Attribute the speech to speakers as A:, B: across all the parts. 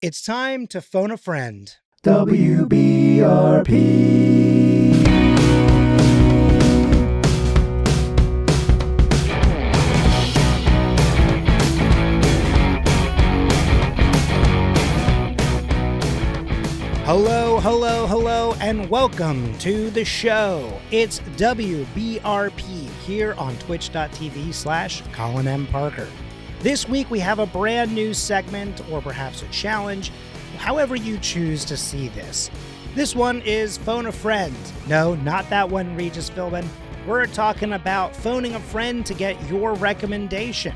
A: It's time to phone a friend.
B: WBRP.
A: Hello, and welcome to the show. It's WBRP here on twitch.tv/Colin M. Parker. This week we have a brand new segment, or perhaps a challenge, however you choose to see this. This one is Phone a Friend. No, not that one, Regis Philbin. We're talking about phoning a friend to get your recommendation.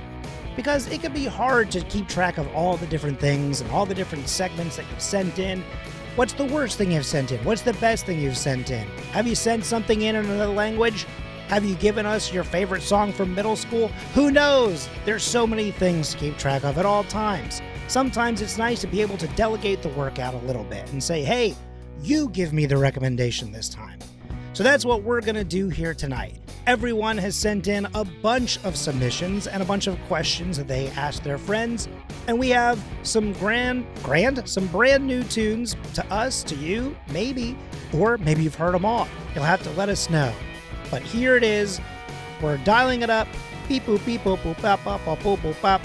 A: Because it can be hard to keep track of all the different things and all the different segments that you've sent in. What's the worst thing you've sent in? What's the best thing you've sent in? Have you sent something in another language? Have you given us your favorite song from middle school? Who knows? There's so many things to keep track of at all times. Sometimes it's nice to be able to delegate the work out a little bit and say, hey, you give me the recommendation this time. So that's what we're going to do here tonight. Everyone has sent in a bunch of submissions and a bunch of questions that they asked their friends. And we have some brand new tunes to us, to you, maybe, or maybe you've heard them all. You'll have to let us know. But here it is. We're dialing it up. Beep, boop, beep, boop, boop, bop, bop, bop, boop, boop, bop.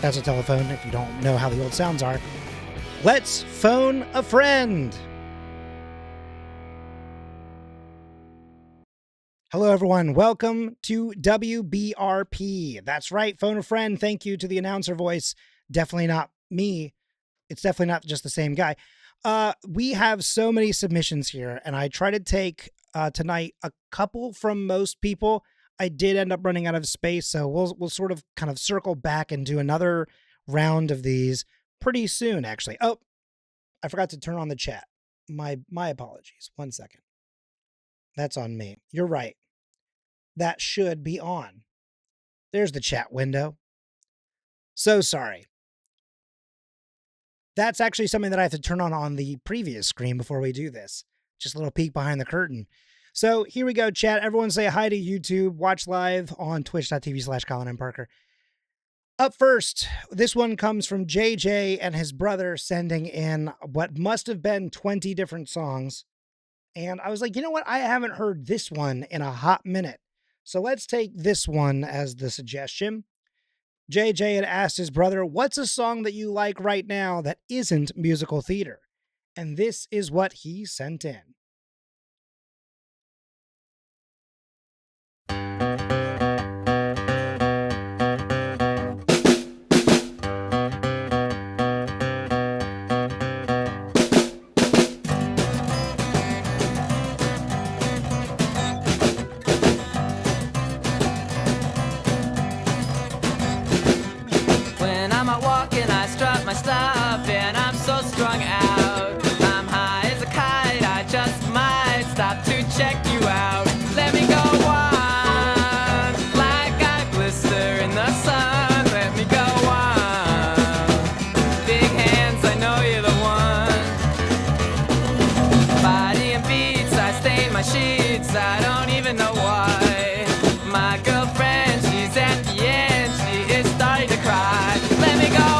A: That's a telephone if you don't know how the old sounds are. Let's phone a friend. Hello, everyone. Welcome to WBRP. That's right, phone a friend. Thank you to the announcer voice. Definitely not me. It's definitely not just the same guy. We have so many submissions here, and I try to take tonight a couple from most people. I did end up running out of space, so we'll sort of kind of circle back and do another round of these pretty soon, actually. Oh, I forgot to turn on the chat. My apologies. 1 second. That's on me. You're right. That should be on. There's the chat window. So sorry. That's actually something that I have to turn on the previous screen before we do this. Just a little peek behind the curtain. So here we go, chat. Everyone say hi to YouTube. Watch live on twitch.tv/Colin M. Parker. Up first, this one comes from JJ and his brother sending in what must have been 20 different songs. And I was like, you know what? I haven't heard this one in a hot minute. So let's take this one as the suggestion. JJ had asked his brother, what's a song that you like right now that isn't musical theater? And this is what he sent in.
C: My stuff and I'm so strung out. I'm high as a kite, I just might stop to check you out. Let me go on, like I blister in the sun. Let me go on, big hands, I know you're the one. Body and beats, I stain my sheets, I don't even know why. My girlfriend, she's at the end, she is starting to cry. Let me go on.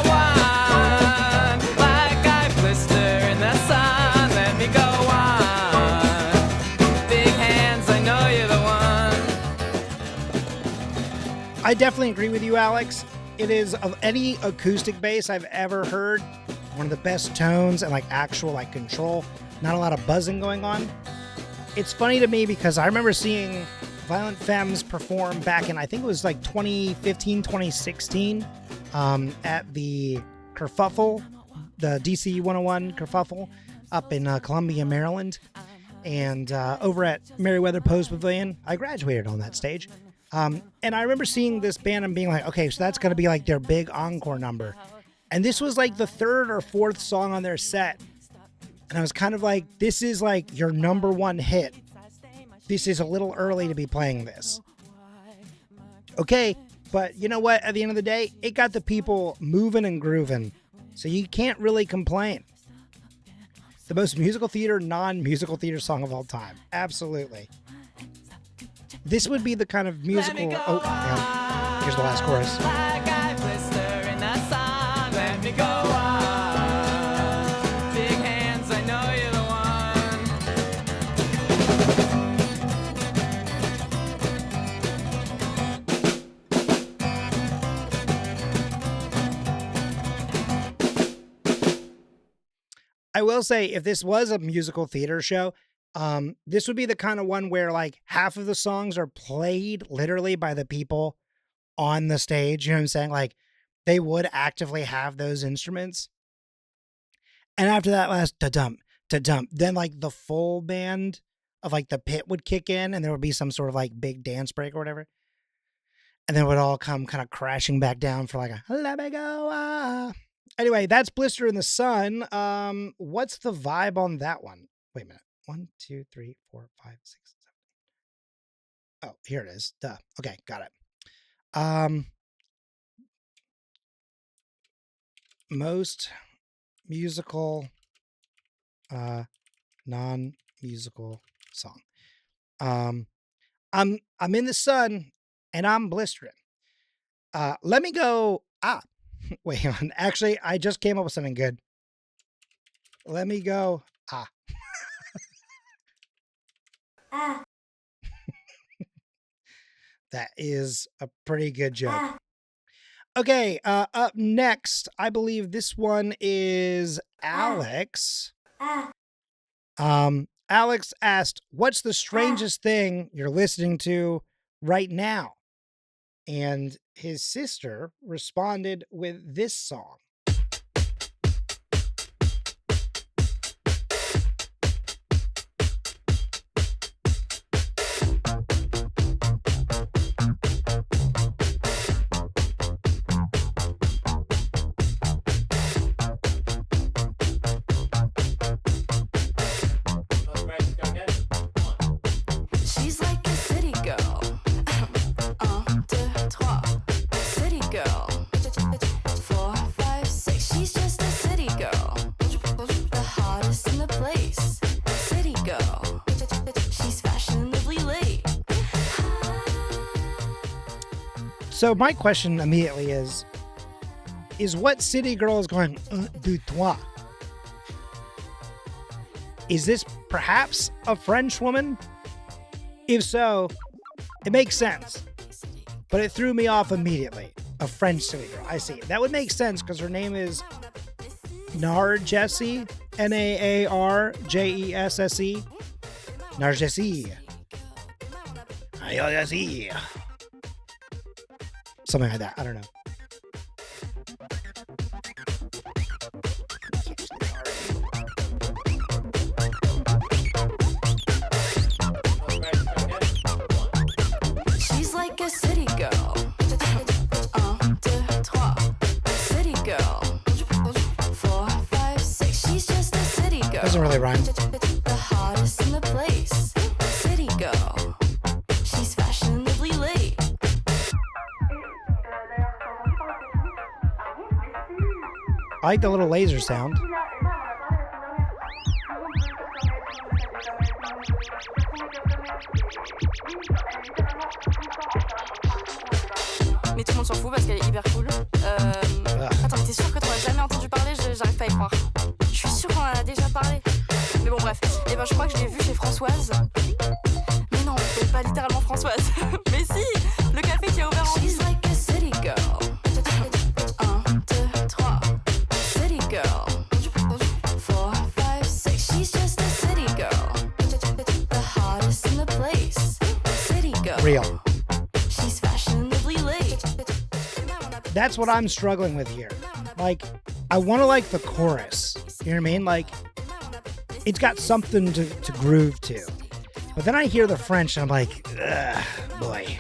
A: I definitely agree with you, Alex. It is, of any acoustic bass I've ever heard, one of the best tones and actual control. Not a lot of buzzing going on. It's funny to me because I remember seeing Violent Femmes perform back in, I think it was 2015, 2016, at the Kerfuffle, the DC 101 Kerfuffle up in Columbia, Maryland, and over at Merriweather Post Pavilion. I graduated on that stage. And I remember seeing this band and being like, okay, so that's going to be their big encore number. And this was the third or fourth song on their set. And I was kind of like, this is your number one hit. This is a little early to be playing this. Okay, but you know what? At the end of the day, it got the people moving and grooving. So you can't really complain. The most musical theater, non-musical theater song of all time. Absolutely. This would be the kind of musical... Oh, yeah. Here's the last chorus.
C: Like I blister in the sun, let me go on.
A: I will say, if this was a musical theater show, this would be the kind of one where like half of the songs are played literally by the people on the stage. You know what I'm saying? Like they would actively have those instruments. And after that last da-dump, then like the full band of like the pit would kick in and there would be some sort of like big dance break or whatever. And then it would all come kind of crashing back down for like a let me go. Anyway, that's Blister in the Sun. What's the vibe on that one? Wait a minute. 1, 2, 3, 4, 5, 6, 7. Oh, here it is. Duh. Okay, got it. Most musical, non-musical song. I'm in the sun and I'm blistering. Let me go. Wait on. Actually, I just came up with something good. Let me go. That is a pretty good joke. Okay, up next, I believe this one is Alex. Alex asked, what's the strangest thing you're listening to right now? And his sister responded with this song.
B: She's like a city girl. 1, 2, 3. City girl. 4, 5, 6. She's just a city girl. The hottest in the place. City girl. She's fashionably late.
A: So my question immediately is what city girl is going, du toi? Is this perhaps a French woman? If so, it makes sense. But it threw me off immediately. A French city girl. I see. That would make sense because her name is Naarjesse. Naarjesse. Naarjesse. Naarjesse. Something like that. I don't know.
B: She's like a city girl. 1, 2, 3. City girl. 4, 5, 6. She's just a city girl.
A: Doesn't really rhyme.
B: The hottest in the place. City girl. She's fashionably late.
A: I like the little laser sound.
B: Mais tout le monde s'en fout parce qu'elle est hyper cool. Attends, mais t'es sûr que t'en as jamais entendu parler? J'arrive pas à y croire. Je suis sûre qu'on en a déjà parlé. Mais bon, bref. Et ben, je crois que je l'ai vue chez Françoise. Mais non, c'est pas littéralement Françoise. Mais si, le café qui est ouvert en ville. She's like a city girl. 1, 2, 3. City girl. 4, 5, 6. She's just a city girl. The hottest in the place. City girl.
A: Real.
B: She's fashionably late.
A: That's what I'm struggling with here. Like, I want to like the chorus. You know what I mean? Like, it's got something to groove to. But then I hear the French and I'm like, ugh, boy.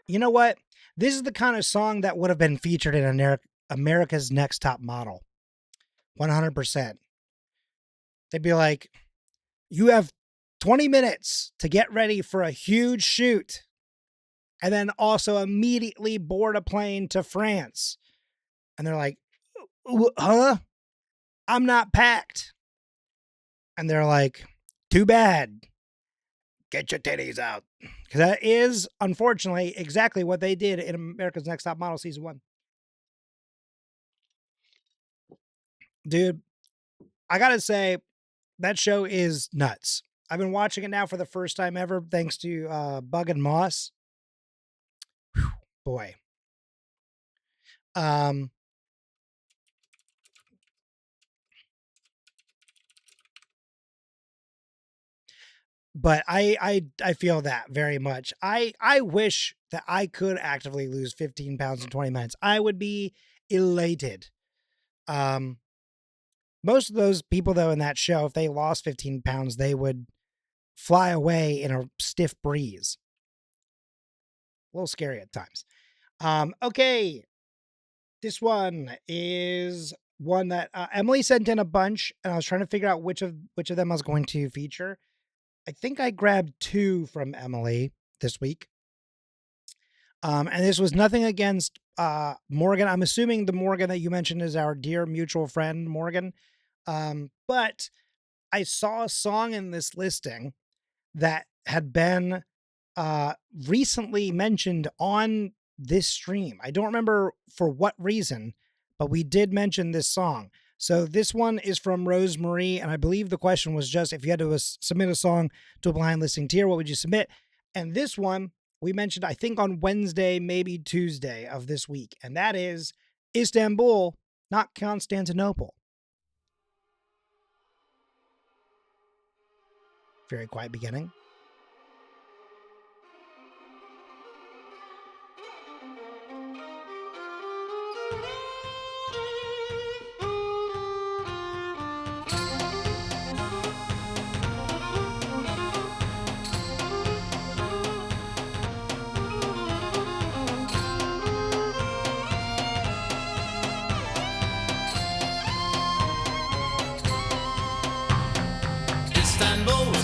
A: You know what? This is the kind of song that would have been featured in America's Next Top Model. 100%. They'd be like, you have 20 minutes to get ready for a huge shoot. And then also immediately board a plane to France. And they're like, huh? I'm not packed. And they're like, too bad. Get your titties out. Because that is, unfortunately, exactly what they did in America's Next Top Model Season 1. Dude, I gotta say, that show is nuts. I've been watching it now for the first time ever, thanks to Bug and Moss. Whew, boy. Um, but I feel that very much. I wish that I could actively lose 15 pounds in 20 minutes. I would be elated. Most of those people though in that show, if they lost 15 pounds, they would fly away in a stiff breeze. A little scary at times. Okay. This one is one that Emily sent in a bunch, and I was trying to figure out which of them I was going to feature. I think I grabbed 2 from Emily this week. And this was nothing against Morgan. I'm assuming the Morgan that you mentioned is our dear mutual friend, Morgan. But I saw a song in this listing that had been recently mentioned on this stream. I don't remember for what reason, but we did mention this song. So this one is from Rosemarie, and I believe the question was just if you had to submit a song to a blind listening tier, what would you submit? And this one we mentioned, I think, on Wednesday, maybe Tuesday of this week, and that is Istanbul, not Constantinople. Very quiet beginning.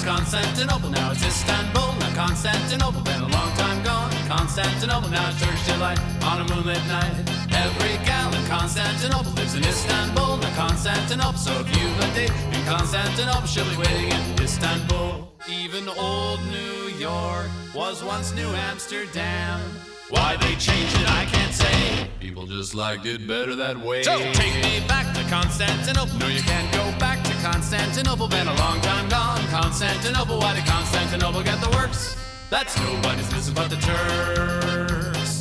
C: Constantinople, now it's Istanbul, not Constantinople, been a long time gone. Constantinople, now it's church delight on a moonlit night. Every gal in Constantinople lives in Istanbul, not Constantinople. So if you've a date in Constantinople, she'll be waiting in Istanbul. Even old New York was once New Amsterdam. Why they changed it, I can't say. People just liked it better that way. So take me back to Constantinople. No, you can't go back to Constantinople. Been a long time gone. Constantinople, why did Constantinople get the works? That's nobody's business but the Turks.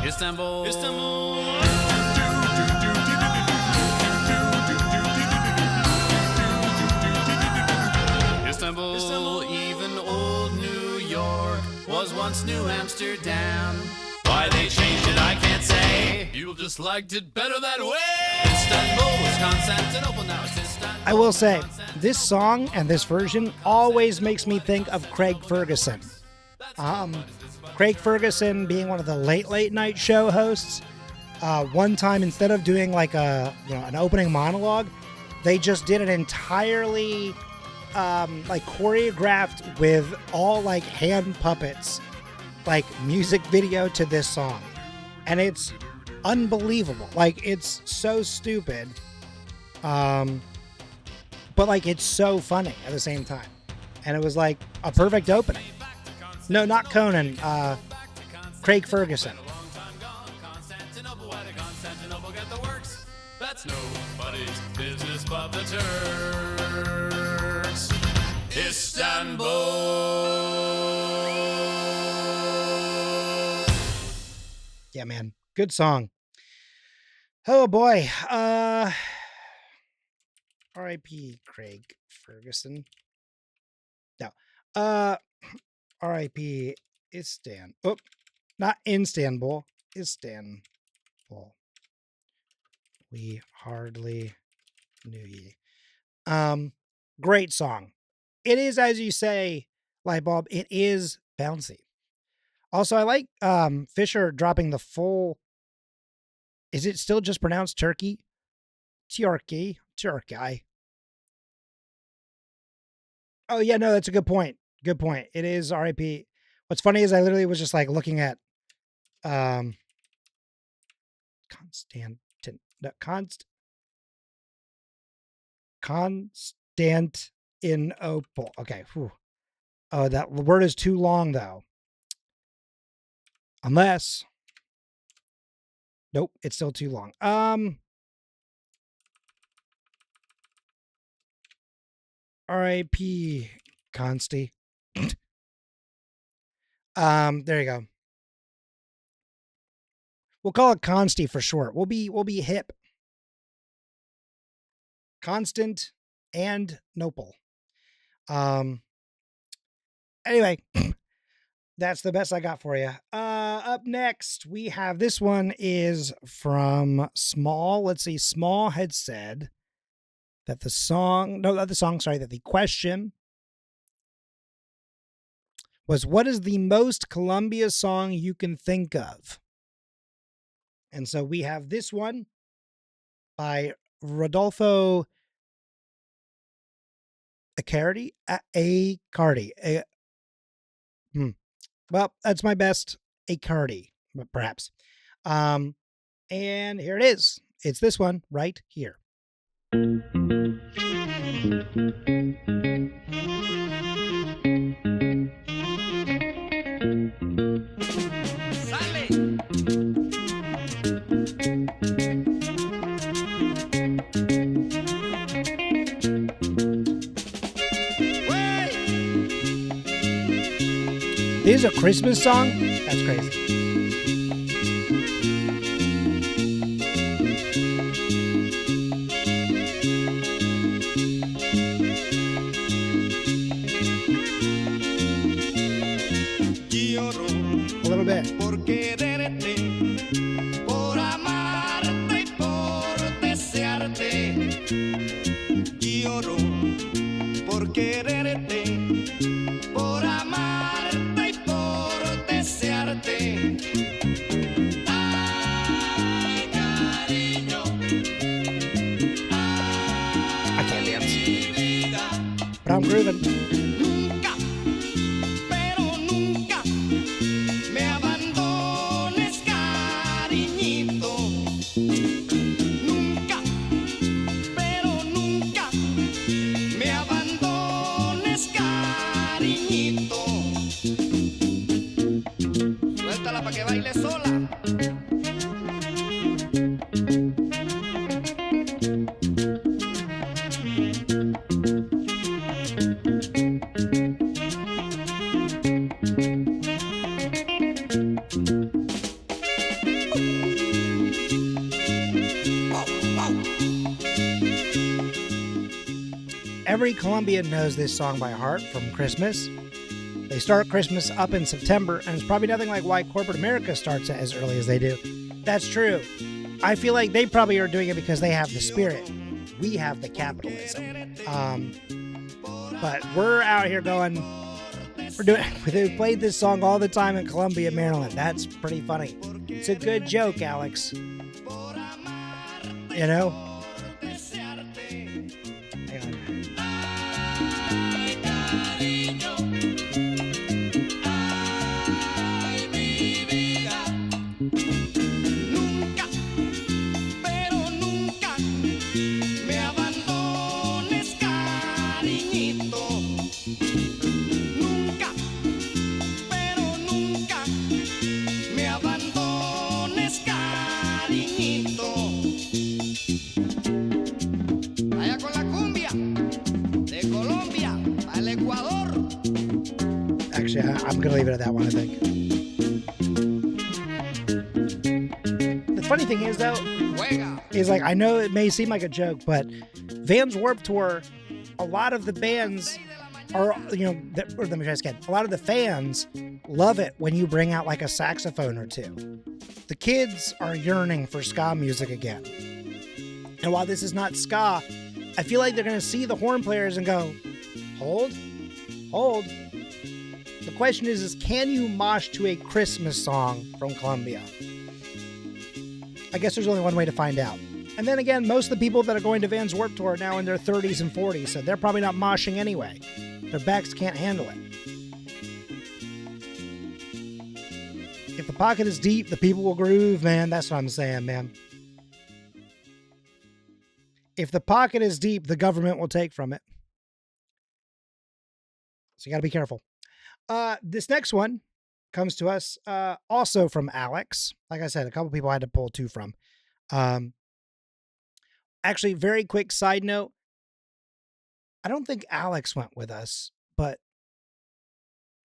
C: Istanbul, Istanbul. Istanbul, even old New York was once New Amsterdam. Why they changed it, I can't say. People just liked it better that way. Istanbul was Constantinople, now it's Istanbul.
A: I will say, this song and this version always makes me think of Craig Ferguson. Craig Ferguson being one of the late night show hosts. One time, instead of doing like an opening monologue, they just did an entirely like choreographed with all like hand puppets, like music video to this song, and it's unbelievable. Like, it's so stupid, but like it's so funny at the same time, and it was like a perfect opening. No, not Conan, Craig Ferguson.
C: That's nobody's business but the Turks. Istanbul.
A: Yeah, man. Good song. Oh boy. R.I.P. Craig Ferguson. No. R.I.P. Not Istanbul. Istanbul. We hardly knew ye. Great song. It is, as you say, Lightbulb, it is bouncy. Also, I like Fisher dropping the full. Is it still just pronounced turkey? Turkey. Oh yeah, no, that's a good point. Good point. It is R.I.P. What's funny is I literally was just like looking at Constantinople. Okay. Whew. Oh, that word is too long though. Unless, nope, it's still too long. R.I.P. Consti. There you go. We'll call it Consti for short. We'll be hip. Constant and Nopal. Anyway, that's the best I got for you. Up next, we have this one is from Small. Let's see. Small had said that that the question was, what is the most Colombia song you can think of? And so we have this one by Rodolfo Aicardi. Well, that's my best Aicardi, but perhaps. And here it is. It's this one right here. This is a Christmas song? That's crazy. A little bit. I'm grooving.
D: Nunca, pero nunca me abandones, cariñito. Nunca, pero nunca me abandones, cariñito. Suéltala para que baile sola.
A: Every Colombian knows this song by heart from Christmas. They start Christmas up in September, and it's probably nothing like why corporate America starts it as early as they do. That's true. I feel like they probably are doing it because they have the spirit. We have the capitalism. But we're out here going, they played this song all the time in Columbia, Maryland. That's pretty funny. It's a good joke, Alex. You know? I'm going to leave it at that one, I think. The funny thing is, though, is like, I know it may seem like a joke, but Vans Warped Tour, a lot of the bands are, let me try this again. A lot of the fans love it when you bring out like a saxophone or two. The kids are yearning for ska music again. And while this is not ska, I feel like they're going to see the horn players and go, hold. The question is can you mosh to a Christmas song from Colombia? I guess there's only one way to find out. And then again, most of the people that are going to Vans Warped Tour are now in their 30s and 40s, so they're probably not moshing anyway. Their backs can't handle it. If the pocket is deep, the people will groove, man. That's what I'm saying, man. If the pocket is deep, the government will take from it. So you got to be careful. This next one comes to us also from Alex. Like I said, a couple people I had to pull two from. Actually, very quick side note. I don't think Alex went with us, but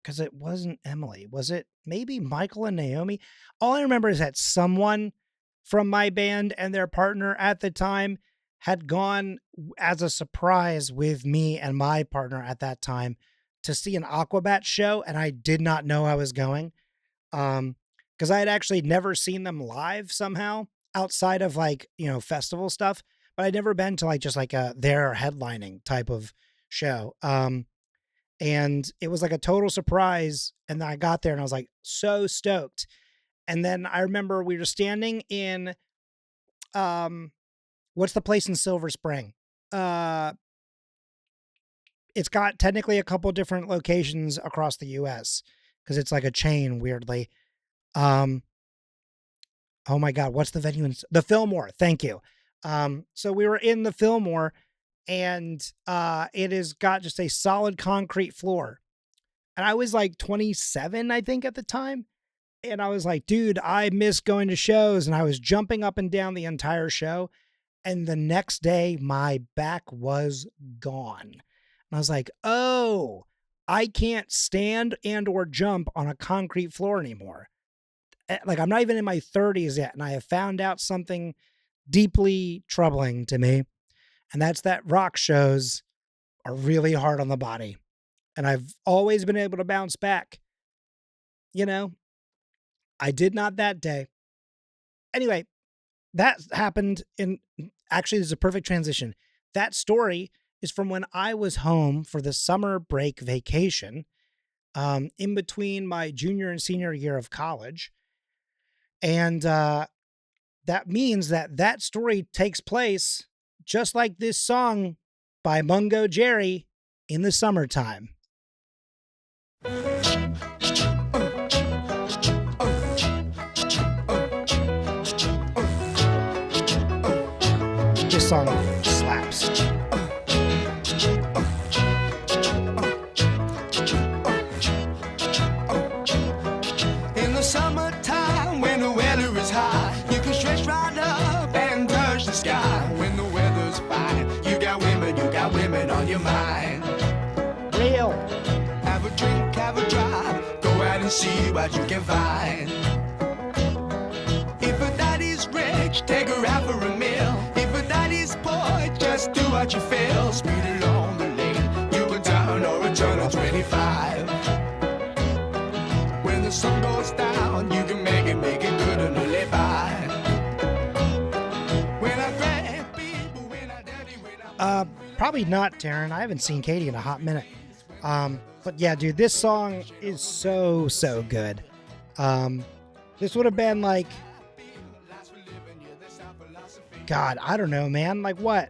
A: because it wasn't Emily. Was it maybe Michael and Naomi? All I remember is that someone from my band and their partner at the time had gone as a surprise with me and my partner at that time to see an Aquabat show, and I did not know I was going. Because I had actually never seen them live somehow outside of like, festival stuff, but I'd never been to like just like their headlining type of show. And it was like a total surprise. And then I got there and I was like so stoked. And then I remember we were standing in, what's the place in Silver Spring? It's got technically a couple different locations across the US because it's like a chain weirdly. Oh my God, what's the venue? The Fillmore. Thank you. So we were in the Fillmore and it has got just a solid concrete floor. And I was like 27, I think, at the time. And I was like, dude, I miss going to shows. And I was jumping up and down the entire show. And the next day, my back was gone. And I was like, oh, I can't stand and or jump on a concrete floor anymore. Like, I'm not even in my 30s yet. And I have found out something deeply troubling to me. And that's that rock shows are really hard on the body. And I've always been able to bounce back. I did not that day. Anyway, that happened actually, this is a perfect transition. That story is from when I was home for the summer break vacation, in between my junior and senior year of college. And that means that story takes place just like this song by Mungo Jerry, in the summertime. This song slaps.
D: In the summertime, when the weather is high, you can stretch right up and touch the sky. When the weather's fine, you got women on your mind.
A: Real.
D: Have a drink, have a drive, go out and see what you can find. If a daddy's rich, take her out for a meal. If a daddy's poor, just do what you feel. Speed along the lane, you can turn or a turn of 25. When the sun goes down, you can make it good and live by. When I grab people, when I dirty, when I...
A: Probably not, Taryn. I haven't seen Katie in a hot minute. But yeah, dude, this song is so good. This would have been like, God, I don't know, man. Like what?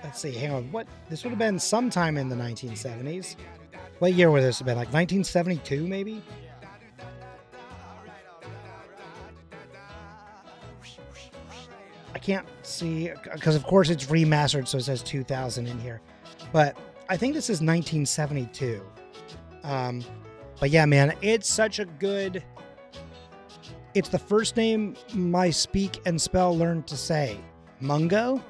A: Let's see, hang on. What? This would have been sometime in the 1970s. What year would this have been? Like 1972, maybe? I can't see, because of course it's remastered, so it says 2000 in here. But I think this is 1972. But yeah, man, it's such a good... It's the first name my speak and spell learned to say. Mungo?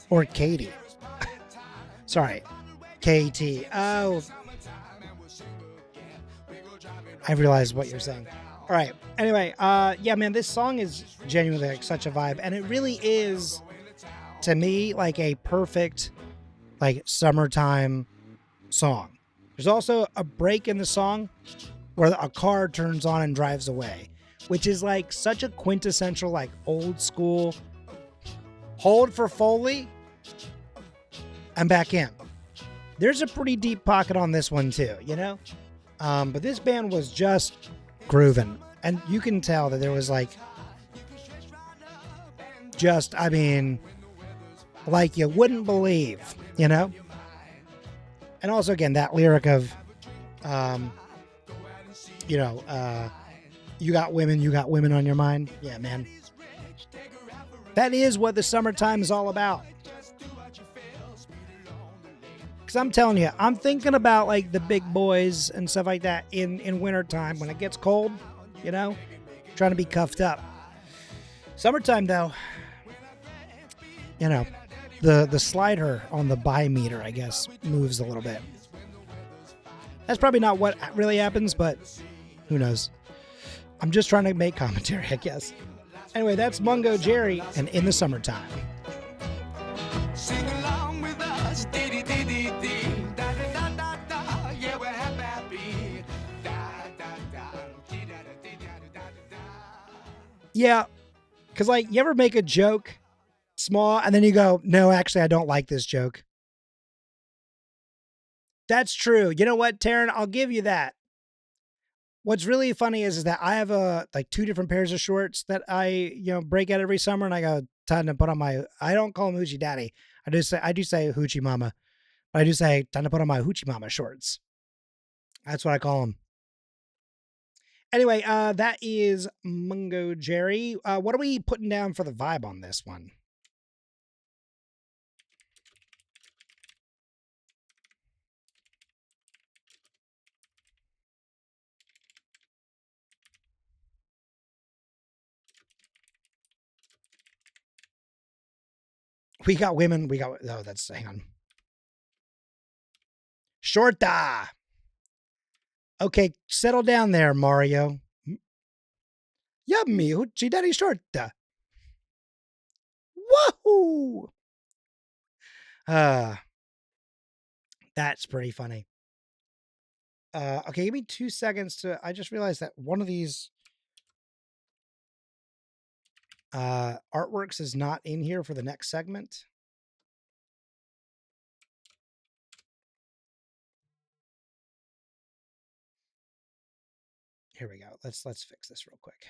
A: Or Katie? Sorry. KT. Oh. I realized what you're saying. All right. Anyway, yeah, man, this song is genuinely like such a vibe. And it really is, to me, like a perfect, like, summertime song. There's also a break in the song where a car turns on and drives away, which is like such a quintessential, like, old school hold for Foley and back in. There's a pretty deep pocket on this one too, you know? But this band was just grooving. And you can tell that there was like, just, I mean, like you wouldn't believe, you know? And also, again, that lyric of, you got women on your mind. Yeah, man. That is what the summertime is all about. Because I'm telling you, I'm thinking about like the big boys and stuff like that in wintertime when it gets cold, you know, trying to be cuffed up. Summertime, though, you know, the slider on the buy meter, I guess, moves a little bit. That's probably not what really happens, but who knows? I'm just trying to make commentary, I guess. Anyway, that's Mungo Jerry and In the Summertime.
D: Sing along with us, dee dee dee dee dee, da da da da da, yeah we're happy, da da da, dee da da dee da da da da.
A: Yeah, because like you ever make a joke small and then you go, no, actually I don't like this joke. That's true. You know what, Taryn? I'll give you that. What's really funny is that I have like 2 different pairs of shorts that I break out every summer, and I go time to put on my. I don't call them Hoochie Daddy. I do say Hoochie Mama, but I do say time to put on my Hoochie Mama shorts. That's what I call them. Anyway, that is Mungo Jerry. What are we putting down for the vibe on this one? We got women. Oh, hang on. Shorta. Okay, settle down there, Mario. Yummy, Hoochie Daddy Shorta. Woohoo! That's pretty funny. Okay, give me 2 seconds I just realized that one of these artworks is not in here for the next segment. Here we go. Let's fix this real quick.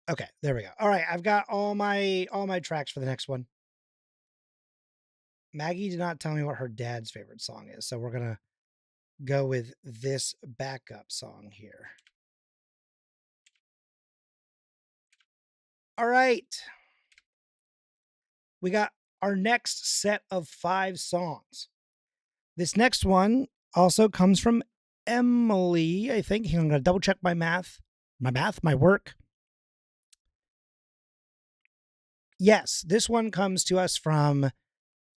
A: Okay, there we go. All right, I've got all my tracks for the next one. Maggie did not tell me what her dad's favorite song is, so we're gonna go with this backup song here. All right. We got our next set of 5 songs. This next one also comes from Emily, I think. I'm going to double check my work. Yes, this one comes to us from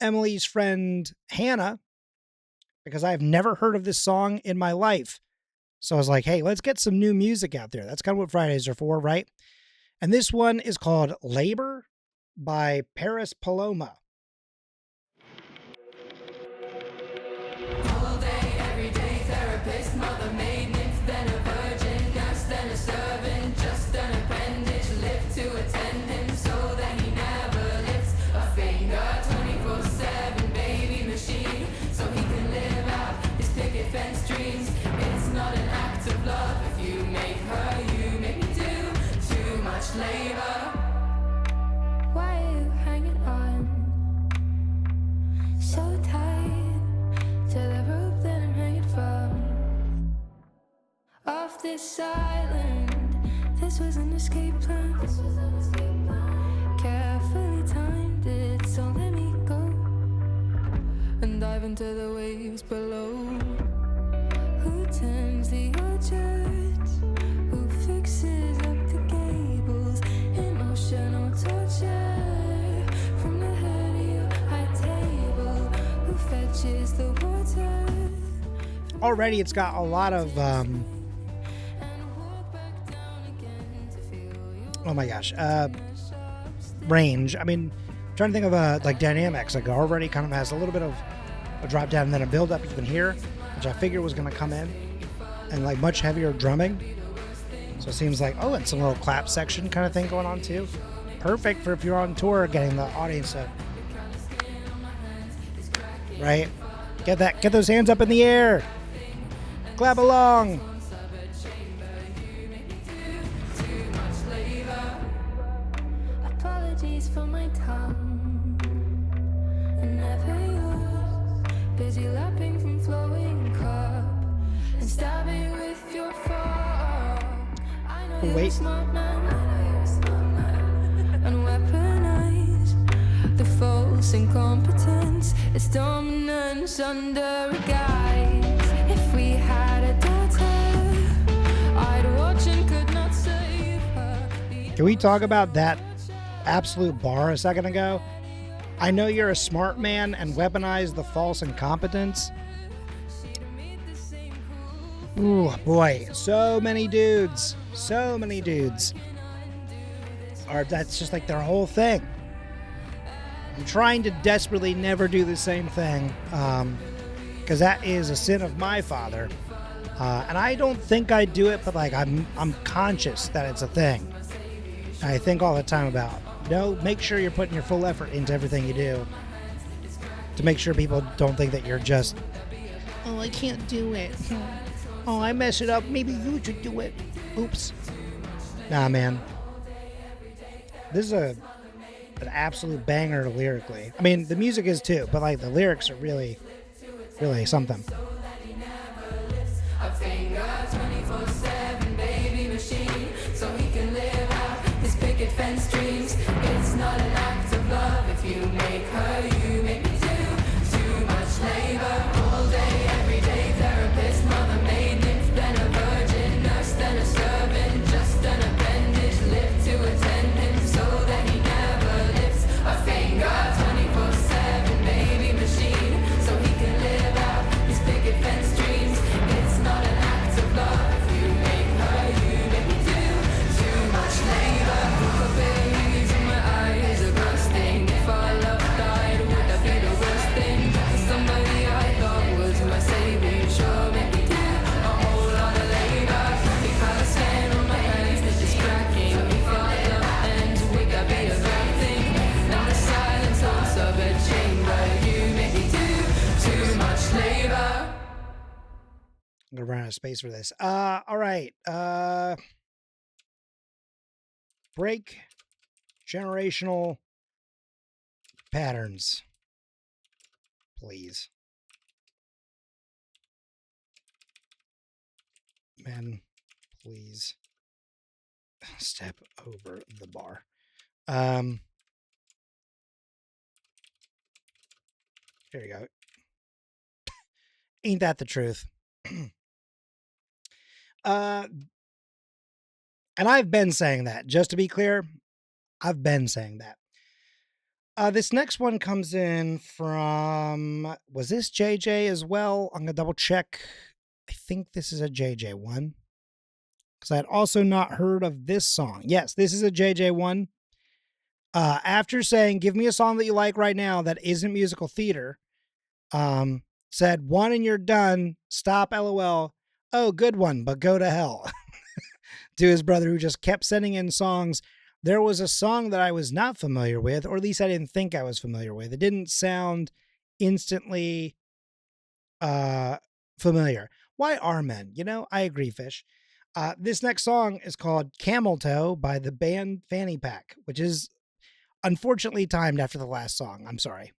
A: Emily's friend Hannah, because I've never heard of this song in my life. So I was like, hey, let's get some new music out there. That's kind of what Fridays are for, right? And this one is called Labor by Paris Paloma.
E: All day, every day, therapist, mother, maid, nymph, then a virgin, nurse, then a servant, just an appendage, live to attend him so that he never lifts a finger. 24/7 baby machine, so he can live out his picket fence dreams. It's not an act of love if you make her, you make me do too much labor. Why are you hanging on so tight to the rope that I'm hanging from? Off this island, this was an escape plan. Carefully timed it, so let me go and dive into the waves below. Who turns the urges? Who fixes up the gables? Emotional torture from the head of your high table. Who fetches the water?
A: Already it's got a lot of oh my gosh, range. I mean, I'm trying to think of like dynamics. Like already kind of has a little bit of a drop down and then a build up you can hear, which I figured was going to come in, and like much heavier drumming. So it seems like, oh, and some little clap section kind of thing going on too. Perfect for if you're on tour, getting the audience to, right? Get those hands up in the air. Clap along.
E: Apologies for my tongue, and never yours. Busy lapping from flowing cup and stabbing with your fork. I know
A: Wait.
E: you're smart man. false incompetence. It's dominance under a guise. If we had a daughter, I'd watch and could not save her.
A: Can we talk about that absolute bar a second ago? I know you're a smart man and weaponize the false incompetence. Ooh, boy, so many dudes are, that's just like their whole thing. I'm trying to desperately never do the same thing, because that is a sin of my father, and I don't think I do it, but like I'm conscious that it's a thing. And I think all the time about, make sure you're putting your full effort into everything you do, to make sure people don't think that you're just, oh, I can't do it. Oh, I mess it up. Maybe you should do it. Oops. Nah, man. This is an absolute banger lyrically. I mean, the music is too, but like the lyrics are really, really something.
E: A finger 24/7 baby machine, so he can live out his picket fence dreams. It's not an act of love if you make her, you make me too much labor. All day, every day, therapist, mother, maid, nymph, then a virgin, nurse, then a servant, just an appendage, live to attend him so that he never lifts a finger. 24/7 baby machine, so he can live out his picket fence dreams. It's not an act of love if you make her, you make me do too much labor. Hookah babies in my eyes are bursting. If our love died, would that be the worst thing? Somebody I thought was my savior, sure make me do a whole lot of labor. If I stand on my hands, this is cracking. If our love ends, would that be a bad thing? And the silence haunts of a chamber, you make me do too much labor.
A: I'm gonna run out of space for this. All right. Break generational patterns, please. Men, please step over the bar. Here you go. Ain't that the truth? And I've been saying that, just to be clear, I've been saying that. This next one comes in from, was this JJ as well? I'm going to double check. I think this is a JJ one, because I had also not heard of this song. Yes, this is a JJ one. After saying, give me a song that you like right now that isn't musical theater, said, one and you're done, stop, LOL. Oh, good one, but go to hell. To his brother, who just kept sending in songs. There was a song that I was not familiar with, or at least I didn't think I was familiar with. It didn't sound instantly familiar. Why are men? I agree, Fish. This next song is called Camel Toe by the band Fannypack, which is unfortunately timed after the last song. I'm sorry.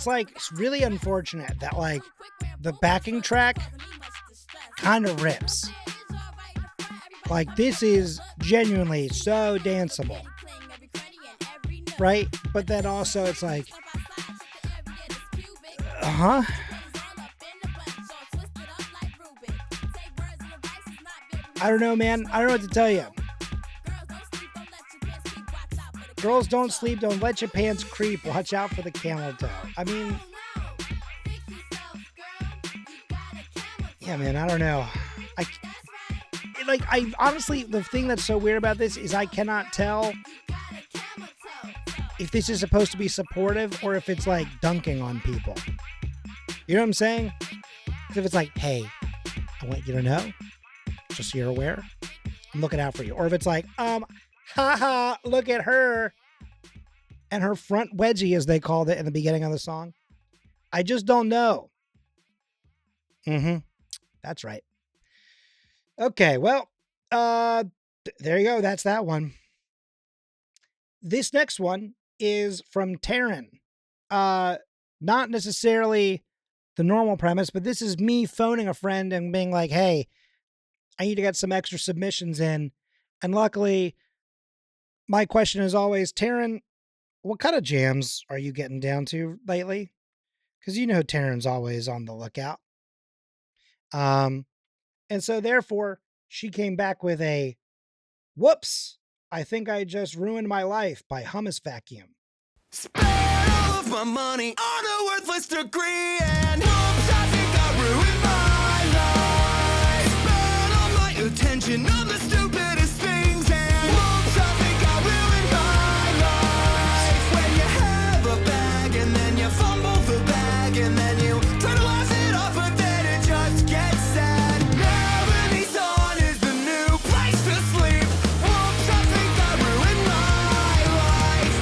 A: it's like it's really unfortunate that like the backing track kind of rips. Like this is genuinely so danceable, right? But then also it's like, I don't know, man. I don't know what to tell you. Girls don't sleep. Don't let your pants creep. Watch out for the camel toe. I mean, yeah, man. I don't know. I honestly, the thing that's so weird about this is I cannot tell if this is supposed to be supportive or if it's like dunking on people. You know what I'm saying? If it's like, hey, I want you to know, just so you're aware, I'm looking out for you. Or if it's like, haha, look at her and her front wedgie, as they called it in the beginning of the song. I just don't know. That's right. Okay, well, there you go. That's that one. This next one is from Taryn. Not necessarily the normal premise, but this is me phoning a friend and being like, hey, I need to get some extra submissions in. And luckily, my question is always, Taryn, what kind of jams are you getting down to lately? Because you know Taryn's always on the lookout. And so therefore, she came back with a, whoops, I think I just ruined my life by HummusVacuum.
D: Spent all of my money on a worthless degree, and whoops, I think I ruined my life. Spent all my attention on the stupidest things, and whoops, I think I ruined my life. When you have a bag, and then you fumble the bag, and then you try to laugh it off, but then it just gets sad. Melody's on is the new place to sleep. Whoops, I think I ruined my life.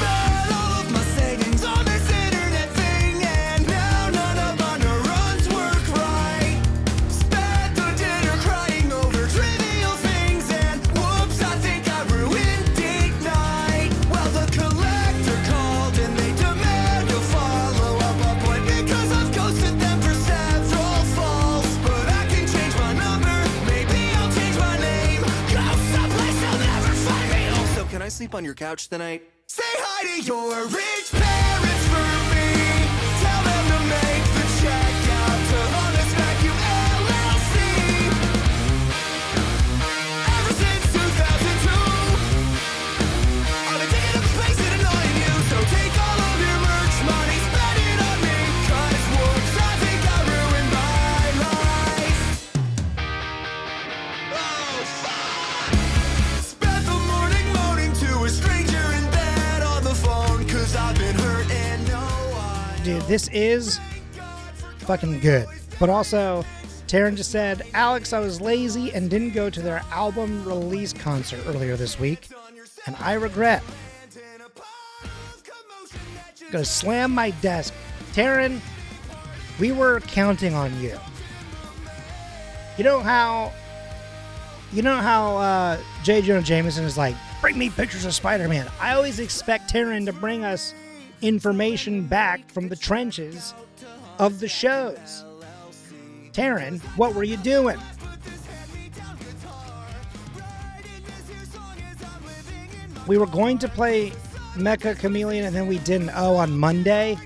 D: Bet all of my savings on this internet thing, and now none of my neurons work right. Spent the dinner crying over trivial things, and whoops, I think I ruined date night. Well, the collector called and they demand a follow-up appointment because I've ghosted them for several falls. But I can change my number, maybe I'll change my name. Go someplace they'll never find me. Also, can I sleep on your couch tonight? Say hi to your rich parents for me. Tell them to make the check out to HummusVacuum LLC. Ever since 2002, I've been taking up space and annoying you. So take all of your merch money, spend it on me. 'Cause whoops, I think I ruined my life. Oh, fuck! Spent the morning moaning to a stranger in bed on the phone, 'cause I've been hurt and no one.
A: Dude, this is fucking good. But also, Taryn just said, Alex, I was lazy and didn't go to their album release concert earlier this week, and I regret. Gonna slam my desk. Taryn, we were counting on you. You know how J. Jonah Jameson is like, bring me pictures of Spider-Man. I always expect Taryn to bring us information back from the trenches of the shows. Taryn, what were you doing? We were going to play Mecha Chameleon and then we didn't. Oh, on Monday?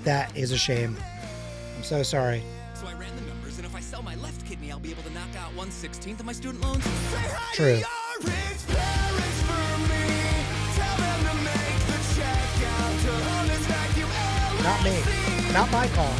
A: That is a shame. I'm so sorry.
F: So I ran the numbers, and if I sell my left kidney, I'll be able to knock out 1/16 of my student loans.
A: True. Not me. Not my call.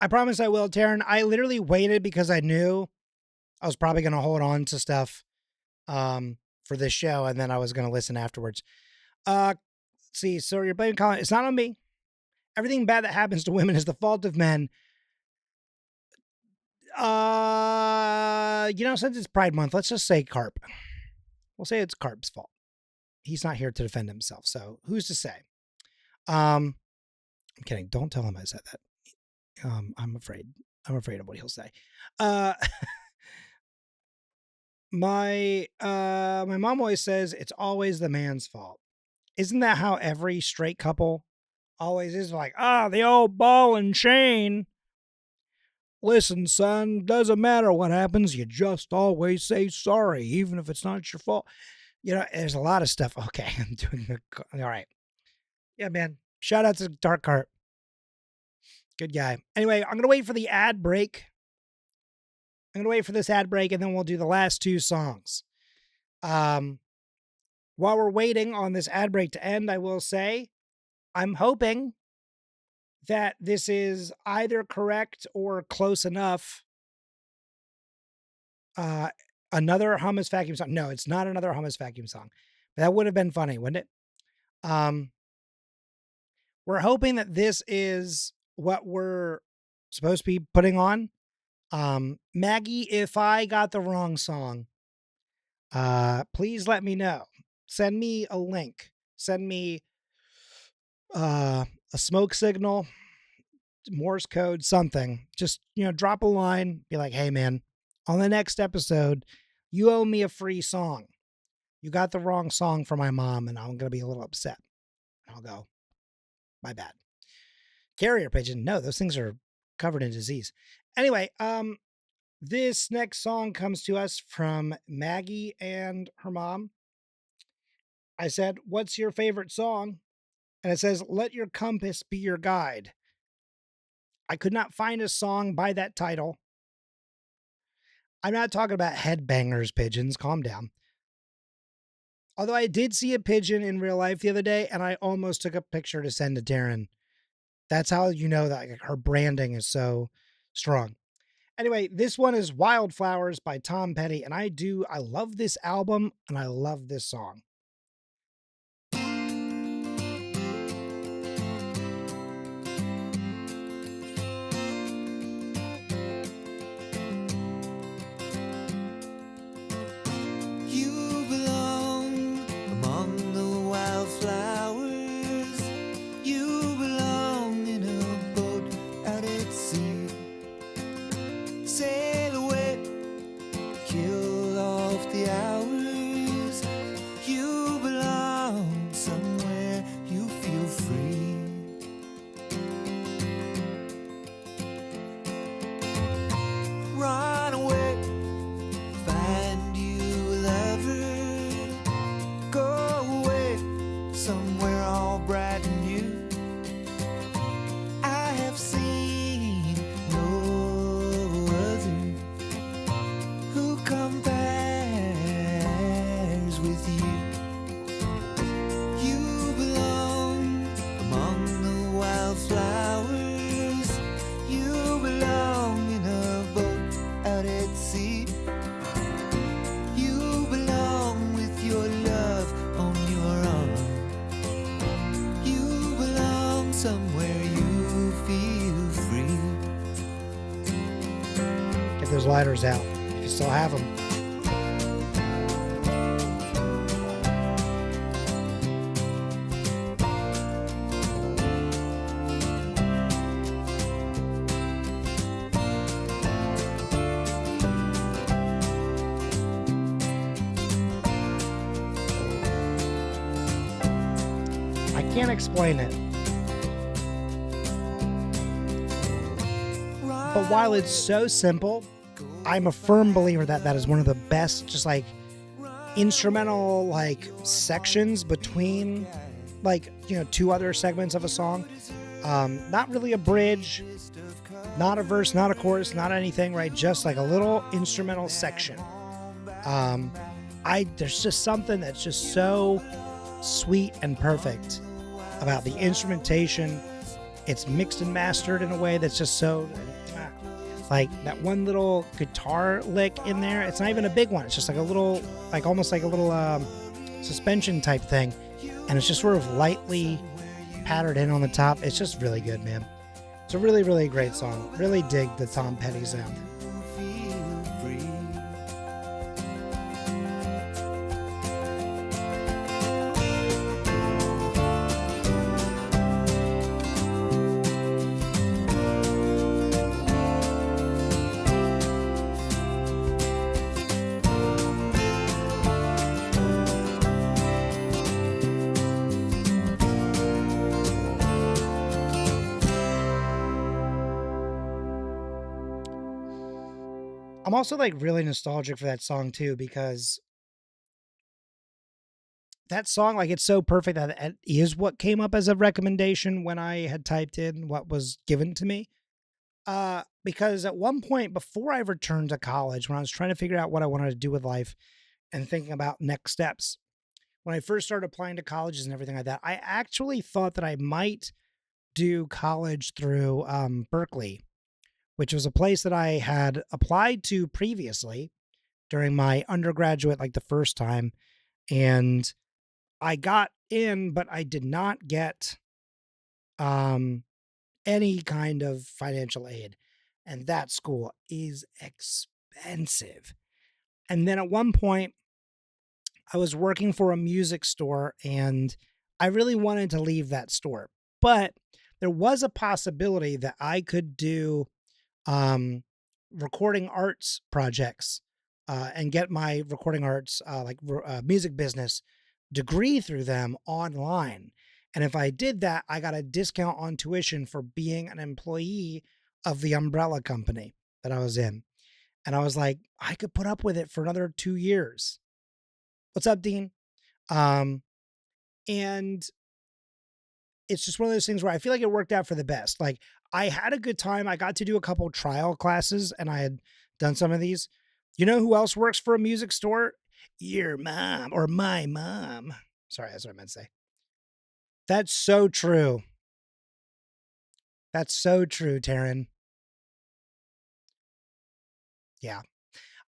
A: I promise I will, Taryn. I literally waited because I knew I was probably going to hold on to stuff for this show, and then I was going to listen afterwards. See, so you're blaming Colin. It's not on me. Everything bad that happens to women is the fault of men. Since it's Pride Month, let's just say Carp. We'll say it's Carp's fault. He's not here to defend himself, so who's to say? I'm kidding. Don't tell him I said that. I'm afraid of what he'll say. My mom always says it's always the man's fault. Isn't that how every straight couple always is? Like, the old ball and chain. Listen, son, doesn't matter what happens. You just always say sorry, even if it's not your fault. There's a lot of stuff. Okay, I'm doing all right. Yeah, man. Shout out to Dark Cart. Good guy. Anyway, I'm going to wait for the ad break. I'm going to wait for this ad break, and then we'll do the last two songs. While we're waiting on this ad break to end, I will say I'm hoping that this is either correct or close enough. Another HummusVacuum song. No, it's not another HummusVacuum song. That would have been funny, wouldn't it? We're hoping that this is what we're supposed to be putting on. Maggie, if I got the wrong song, please let me know. Send me a link. Send me a smoke signal, Morse code, something. Just, drop a line. Be like, hey, man, on the next episode, you owe me a free song. You got the wrong song for my mom, and I'm going to be a little upset. I'll go, my bad. Carrier pigeon. No, those things are covered in disease. Anyway, this next song comes to us from Maggie and her mom. I said, what's your favorite song? And it says, let your compass be your guide. I could not find a song by that title. I'm not talking about headbangers pigeons. Calm down. Although I did see a pigeon in real life the other day, and I almost took a picture to send to Darren. That's how you know that her branding is so strong. Anyway, this one is Wildflowers by Tom Petty, and I love this album, and I love this song.
D: You belong among the wildflowers. You belong in a boat out at sea. Sail away, kill off the hours. You belong somewhere you feel free. Run away, find you a lover. Go away, somewhere all bright and new. I have seen no other who compares with you. You belong among the wildflowers. You belong in a boat out at sea. You belong with your love on your arm. You belong somewhere you feel free.
A: Get those lighters out if you still have them. I can't explain it. But while it's so simple, I'm a firm believer that that is one of the best, just like instrumental, like sections between, like, two other segments of a song. Not really a bridge, not a verse, not a chorus, not anything, right? Just like a little instrumental section. There's just something that's just so sweet and perfect about the instrumentation It's mixed and mastered in a way that's just so like that one little guitar lick in there. It's not even a big one. It's just like a little, like almost like a little suspension type thing. And it's just sort of lightly patterned in on the top. It's just really good, man. It's a really, really great song. Really dig the Tom Petty sound. I'm also like really nostalgic for that song too, because that song, like, it's so perfect that it is what came up as a recommendation when I had typed in what was given to me. Because at one point before I returned to college, when I was trying to figure out what I wanted to do with life and thinking about next steps, when I first started applying to colleges and everything like that, I actually thought that I might do college through Berkeley, which was a place that I had applied to previously during my undergraduate, like the first time. And I got in, but I did not get any kind of financial aid. And that school is expensive. And then at one point, I was working for a music store and I really wanted to leave that store. But there was a possibility that I could do recording arts projects and get my recording arts, music business degree through them online. And if I did that, I got a discount on tuition for being an employee of the umbrella company that I was in. And I was like, I could put up with it for another 2 years. What's up, Dean? And it's just one of those things where I feel like it worked out for the best. Like, I had a good time. I got to do a couple trial classes and I had done some of these. You know who else works for a music store? Your mom, or my mom. Sorry, that's what I meant to say. That's so true. That's so true, Taryn. Yeah.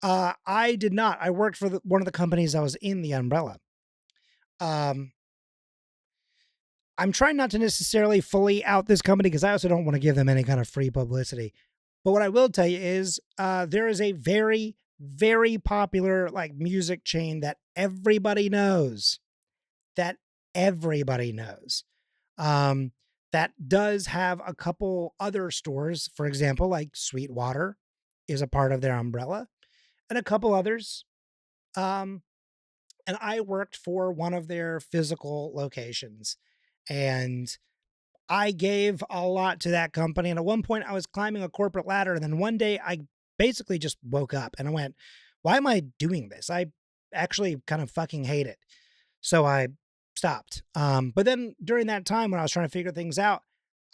A: I did not. I worked for one of the companies I was in the umbrella. I'm trying not to necessarily fully out this company because I also don't want to give them any kind of free publicity. But what I will tell you is there is a very, very popular like music chain that everybody knows. That does have a couple other stores. For example, like Sweetwater is a part of their umbrella, and a couple others. And I worked for one of their physical locations, and I gave a lot to that company. And at one point I was climbing a corporate ladder. And then one day I basically just woke up and I went, why am I doing this? I actually kind of fucking hate it. So I stopped. But then during that time when I was trying to figure things out,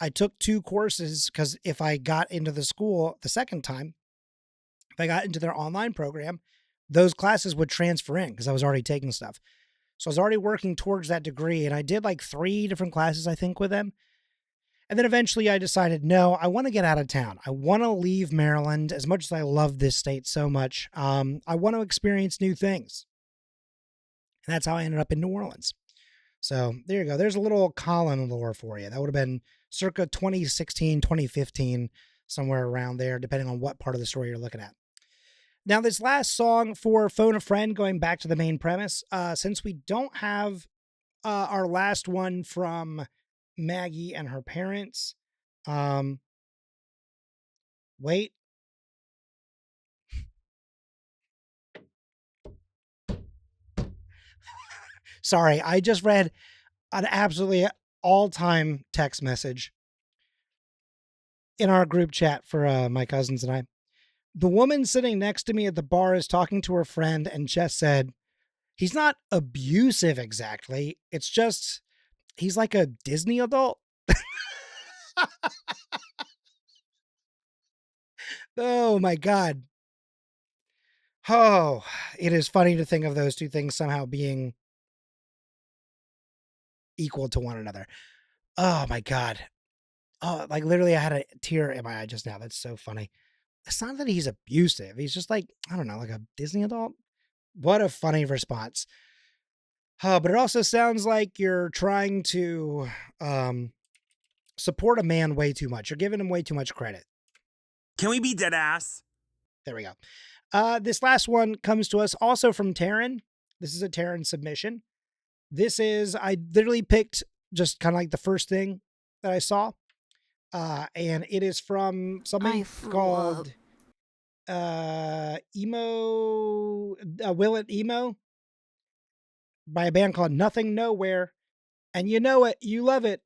A: I took 2 courses because if I got into the school the second time, if I got into their online program, those classes would transfer in because I was already taking stuff. So I was already working towards that degree, and I did like 3 different classes, I think, with them. And then eventually I decided, no, I want to get out of town. I want to leave Maryland as much as I love this state so much. I want to experience new things. And that's how I ended up in New Orleans. So there you go. There's a little Colin lore for you. That would have been circa 2016, 2015, somewhere around there, depending on what part of the story you're looking at. Now, this last song for Phone a Friend, going back to the main premise, since we don't have our last one from Maggie and her parents. Wait. Sorry, I just read an absolutely all-time text message in our group chat for my cousins and I. The woman sitting next to me at the bar is talking to her friend and just said, he's not abusive exactly. It's just, he's like a Disney adult. Oh my God. Oh, it is funny to think of those 2 things somehow being equal to one another. Oh my God. Oh, like literally I had a tear in my eye just now. That's so funny. It's not that he's abusive. He's just like, I don't know, like a Disney adult. What a funny response. But it also sounds like you're trying to support a man way too much. You're giving him way too much credit.
G: Can we be dead ass?
A: There we go. This last one comes to us also from Taryn. This is a Taryn submission. I literally picked just kind of like the first thing that I saw. And it is from something called Will It Emo by a band called Nothing.Nowhere. And you know it, you love it.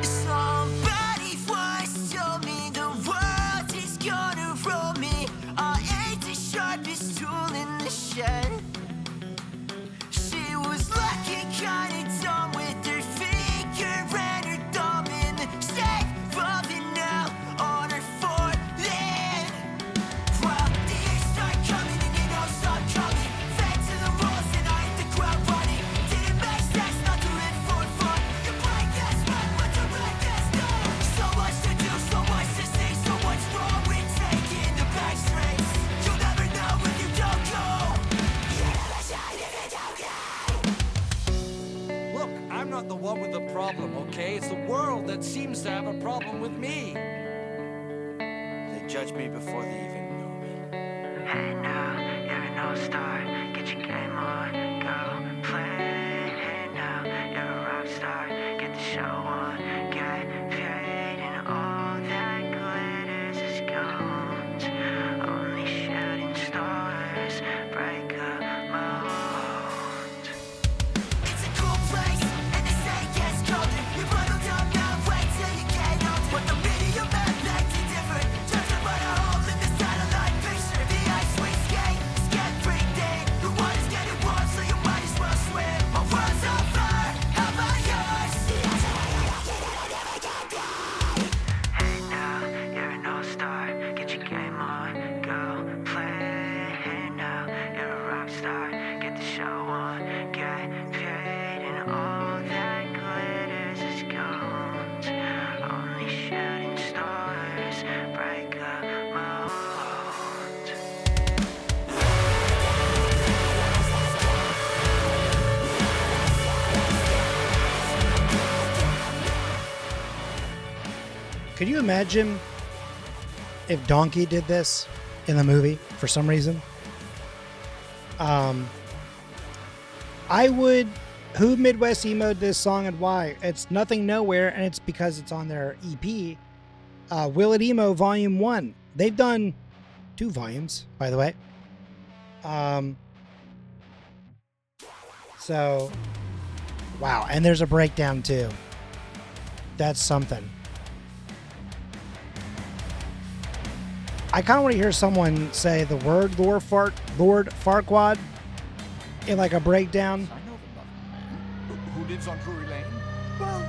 D: Somebody once told me the world is gonna roll me. I ain't the sharpest tool in the shed. She was lucky, kinda dumb with her finger and her thumb in the shape of it now on her forehead. Well, the years start coming and they don't stop coming. Fed to the rules and I hit the ground running. Didn't make sense not to live for fun. You play this run, but you really this done. So much to do, so much to see, so much wrong with taking the back streets. You'll never know if you don't go. You never shine if you don't go.
H: Look, I'm not the one with the problem, okay? It's the world that seems to have a problem with me. They judge me before they even know me.
D: Hey now, you're an all-star. Get your game on, go play. Hey now, you're a rock star. Get the show on, get paid, and all that glitters is gold. Only shooting stars break a mold. It's a cool place, and they say it gets colder. You bundled up now, wait till you get older. But the media map makes it different. Turns up on a hole in the satellite picture. The ice we skate is get pretty deep. The water's getting warm, so you might as well swim. My world's on fire, how about yours? Hey now, you're an all-star. Get your game on, go play. Hey now, you're a rock star. Get the show on, get paid, and all that glitters is gold. Only shooting stars break a mold.
A: Could you imagine if Donkey did this in the movie for some reason? I would. Who Midwest emoed this song and why? It's Nothing.Nowhere, and it's because it's on their EP, Will It Emo Volume 1. They've done 2 volumes, by the way. So, wow. And there's a breakdown, too. That's something. I kind of want to hear someone say the word Lord Farquaad in like a breakdown.
H: I know the Muffin Man. Who lives on Drury Lane?
I: Well,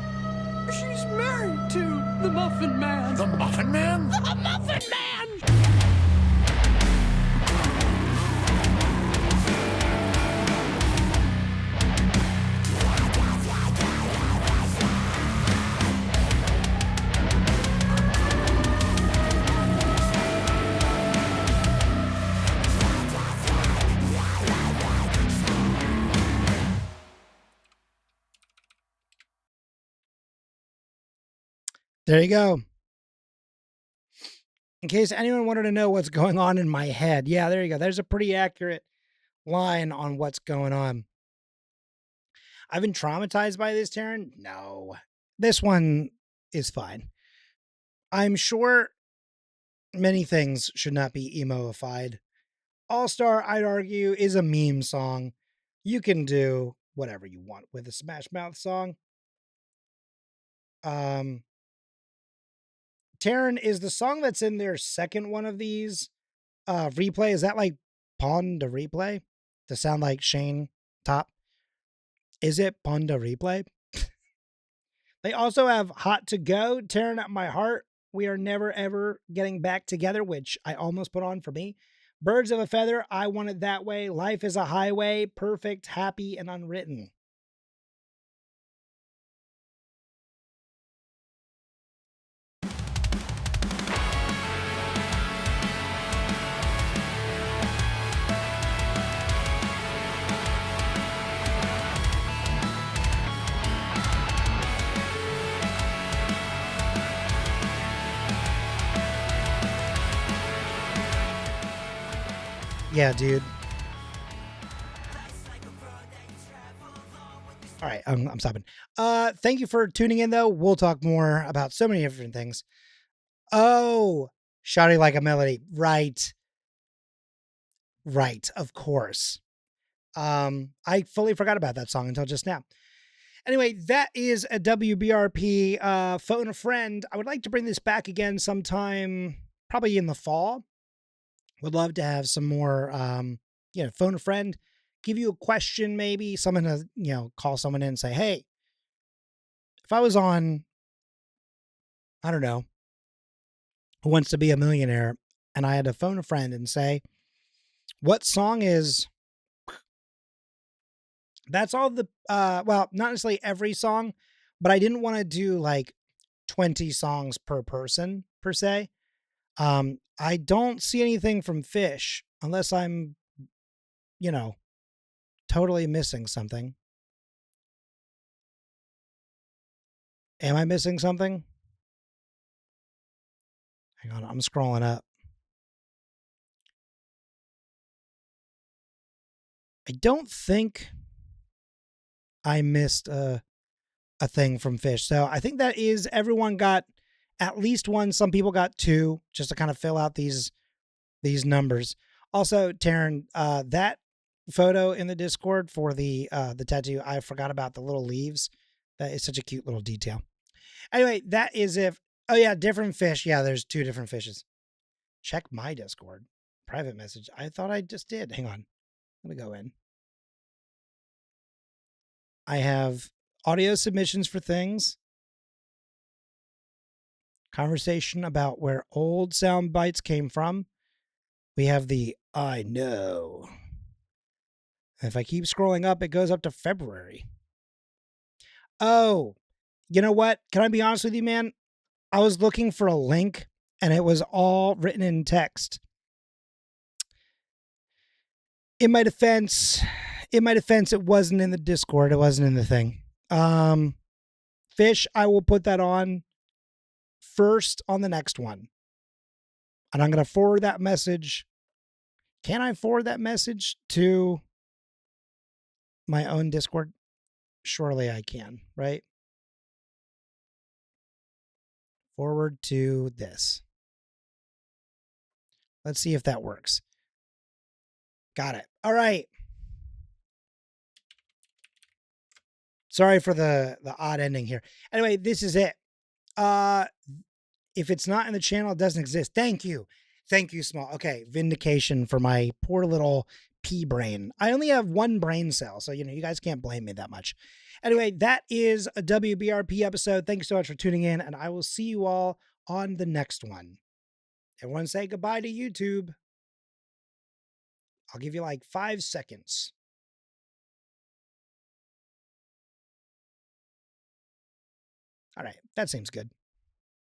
I: she's married to the Muffin Man.
H: The Muffin Man?
I: The Muffin Man!
A: There you go. In case anyone wanted to know what's going on in my head. Yeah, there you go. There's a pretty accurate line on what's going on. I've been traumatized by this, Taryn. No. This one is fine. I'm sure many things should not be emo-ified. All-Star, I'd argue, is a meme song. You can do whatever you want with a Smash Mouth song. Taryn, is the song that's in their second one of these replay, is that like Pon de Replay? To sound like Shane Top? Is it Pon de Replay? They also have Hot to Go, Tearing Up My Heart, We Are Never Ever Getting Back Together, which I almost put on for me. Birds of a Feather, I Want It That Way. Life is a Highway, Perfect, Happy, and Unwritten. Yeah, dude. All right, I'm stopping. Thank you for tuning in, though. We'll talk more about so many different things. Oh, Shawty Like a Melody. Right. Right, of course. I fully forgot about that song until just now. Anyway, that is a WBRP Phone a Friend. I would like to bring this back again sometime, probably in the fall. Would love to have some more, phone a friend, give you a question, maybe someone to, call someone in and say, hey, if I was on, I don't know, Who Wants to Be a Millionaire, and I had to phone a friend and say, what song is, that's all the, well, not necessarily every song, but I didn't want to do like 20 songs per person per se. I don't see anything from Fish unless I'm, totally missing something. Am I missing something? Hang on, I'm scrolling up. I don't think I missed a thing from Fish. So I think that is everyone got at least one. Some people got two, just to kind of fill out these numbers. Also, Taryn, that photo in the Discord for the tattoo, I forgot about the little leaves. That is such a cute little detail. Anyway, that is oh yeah, different fish. Yeah, there's two different fishes. Check my Discord. Private message. I thought I just did. Hang on. I'm going to go in. I have audio submissions for things. Conversation about where old sound bites came from. We have the I know. And if I keep scrolling up, it goes up to February. Oh, you know what? Can I be honest with you, man? I was looking for a link and it was all written in text. In my defense, it wasn't in the Discord. It wasn't in the thing. Fish, I will put that on first on the next one. And I'm going to forward that message. Can I forward that message to my own Discord? Surely I can, right? Forward to this. Let's see if that works. Got it. All right. Sorry for the odd ending here. Anyway, this is it. If it's not in the channel, it doesn't exist. Thank you. Thank you, Small. Okay, vindication for my poor little pea brain. I only have one brain cell, so, you guys can't blame me that much. Anyway, that is a WBRP episode. Thank you so much for tuning in, and I will see you all on the next one. Everyone say goodbye to YouTube. I'll give you like 5 seconds. All right, that seems good.